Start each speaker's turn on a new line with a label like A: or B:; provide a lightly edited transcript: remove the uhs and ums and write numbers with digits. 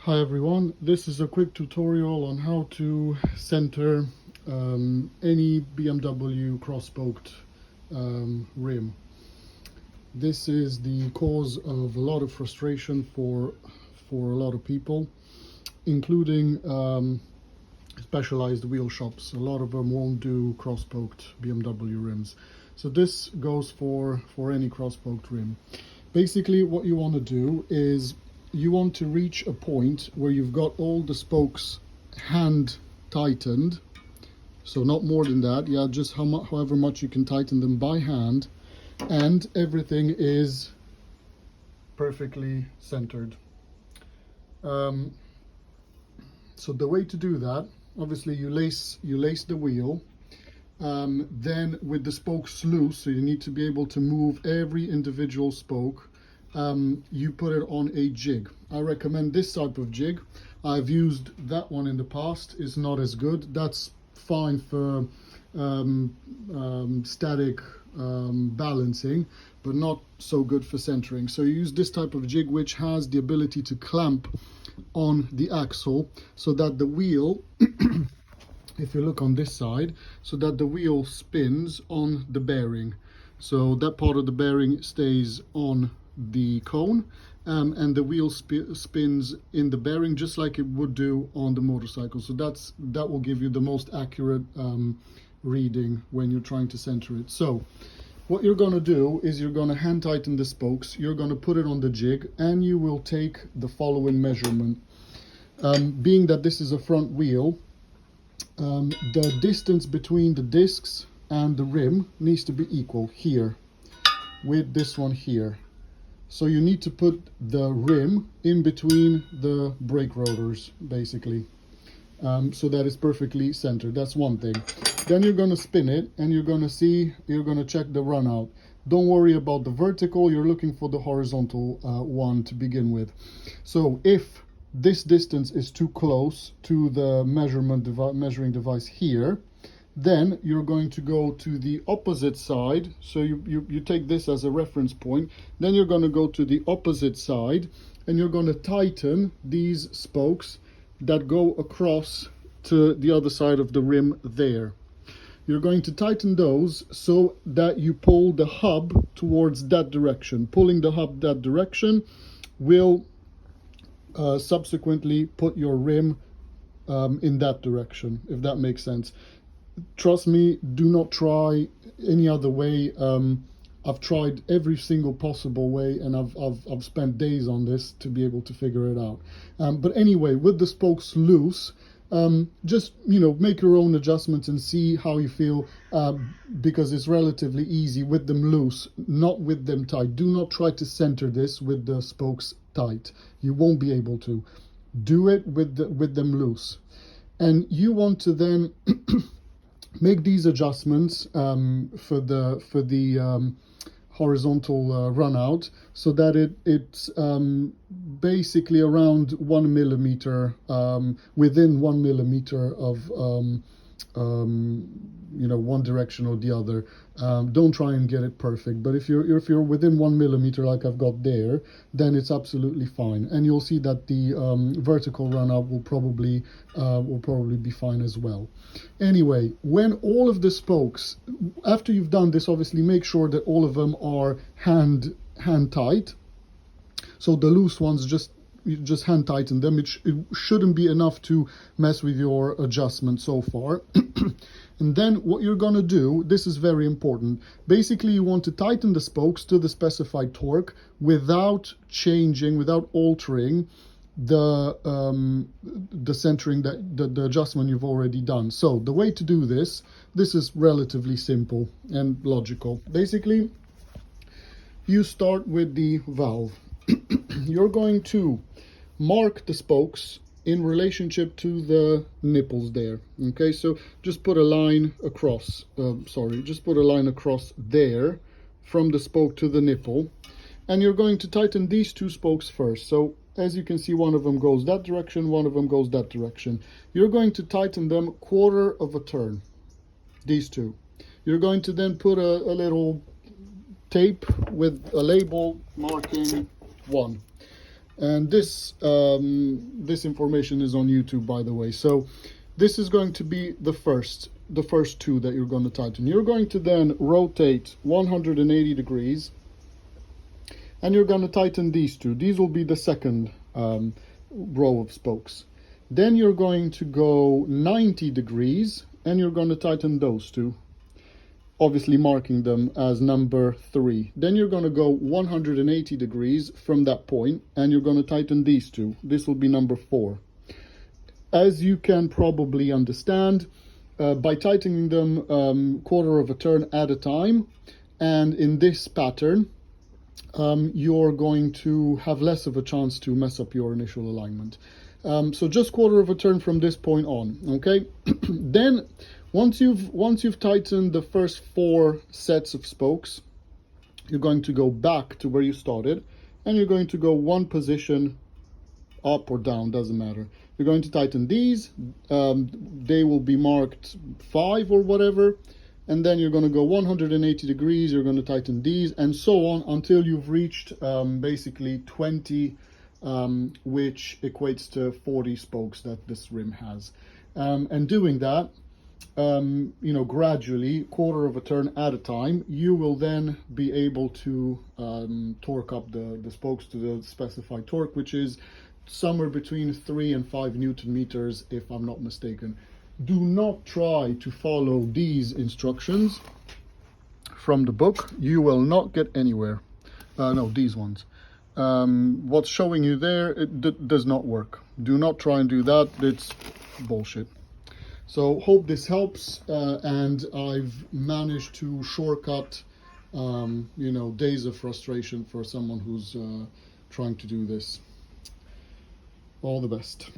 A: Hi everyone, this is a quick tutorial on how to center any BMW cross-spoked rim. This is the cause of a lot of frustration for a lot of people, including specialized wheel shops. A lot of them won't do cross-spoked BMW rims. So this goes for any cross-spoked rim. Basically what you want to do is you want to reach a point where you've got all the spokes hand tightened, so not more than that, yeah, just however much you can tighten them by hand, and everything is perfectly centered. So the way to do that, obviously you lace the wheel, then with the spokes loose, so you need to be able to move every individual spoke. You put it on a jig. I recommend this type of jig. I've used that one in the past. It's not as good. That's fine for static balancing, but not so good for centering. So you use this type of jig, which has the ability to clamp on the axle so that the wheel if you look on this side, so that the wheel spins on the bearing. So that part of the bearing stays on the cone, and the wheel spins in the bearing just like it would do on the motorcycle. So that will give you the most accurate reading when you're trying to center it. So what you're going to do is you're going to hand tighten the spokes, you're going to put it on the jig, and you will take the following measurement. Being that this is a front wheel, the distance between the discs and the rim needs to be equal here with this one here. So you need to put the rim in between the brake rotors, basically, so that it's perfectly centered. That's one thing. Then you're going to spin it, and you're going to check the runout. Don't worry about the vertical, you're looking for the horizontal one to begin with. So if this distance is too close to the measuring device here, then you're going to go to the opposite side. So you take this as a reference point, then you're going to go to the opposite side, and you're going to tighten these spokes that go across to the other side of the rim there. You're going to tighten those so that you pull the hub towards that direction. Pulling the hub that direction will subsequently put your rim in that direction, if that makes sense. Trust me, do not try any other way. I've tried every single possible way, and I've spent days on this to be able to figure it out. But anyway, with the spokes loose, just make your own adjustments and see how you feel, because it's relatively easy with them loose, not with them tight. Do not try to center this with the spokes tight. You won't be able to. Do it with them loose, and you want to then make these adjustments for the horizontal run out, so that it's basically around 1 millimeter, within 1 millimeter of one direction or the other. Don't try and get it perfect, but if you're within 1 millimeter like I've got there, then it's absolutely fine, and you'll see that the vertical run out will probably be fine as well. Anyway, when all of the spokes, after you've done this, obviously make sure that all of them are hand tight. So the loose ones, you just hand tighten them. It shouldn't be enough to mess with your adjustment so far. And then what you're going to do, this is very important. Basically, you want to tighten the spokes to the specified torque without altering the centering, the adjustment you've already done. So the way to do this is relatively simple and logical. Basically, you start with the valve. You're going to mark the spokes in relationship to the nipples there. Okay, so just put a line across, there from the spoke to the nipple, and you're going to tighten these two spokes first. So as you can see, one of them goes that direction, one of them goes that direction. You're going to tighten them 1/4 of a turn, these two. You're going to then put a little tape with a label marking 1. And this information is on YouTube, by the way. So this is going to be the first two that you're going to tighten. You're going to then rotate 180 degrees, and you're going to tighten these two. These will be the second row of spokes. Then you're going to go 90 degrees, and you're going to tighten those two, obviously marking them as number 3. Then you're going to go 180 degrees from that point, and you're going to tighten these two. This will be number 4. As you can probably understand, by tightening them quarter of a turn at a time, and in this pattern, you're going to have less of a chance to mess up your initial alignment. So just quarter of a turn from this point on, okay? Then once you've tightened the first 4 sets of spokes, you're going to go back to where you started, and you're going to go 1 position up or down, doesn't matter. You're going to tighten these. They will be marked 5 or whatever, and then you're going to go 180 degrees. You're going to tighten these, and so on until you've reached basically 20, which equates to 40 spokes that this rim has. And doing that, gradually, quarter of a turn at a time, you will then be able to torque up the spokes to the specified torque, which is somewhere between 3 and 5 Newton meters, if I'm not mistaken. Do not try to follow these instructions from the book. You will not get anywhere. No, these ones. What's showing you there, it does not work. Do not try and do that. It's bullshit. So hope this helps, and I've managed to shortcut days of frustration for someone who's trying to do this. All the best.